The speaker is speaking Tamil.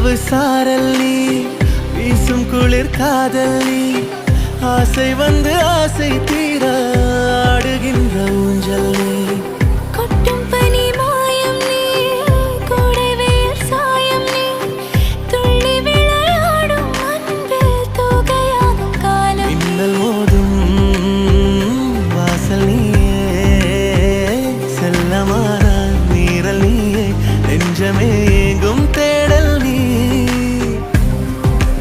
இரவு சாரல் நீ வீசும் குளிர் காதல் நீ ஆசை வந்து ஆசை தீர ஆடுகின்ற ஊஞ்சல் நீ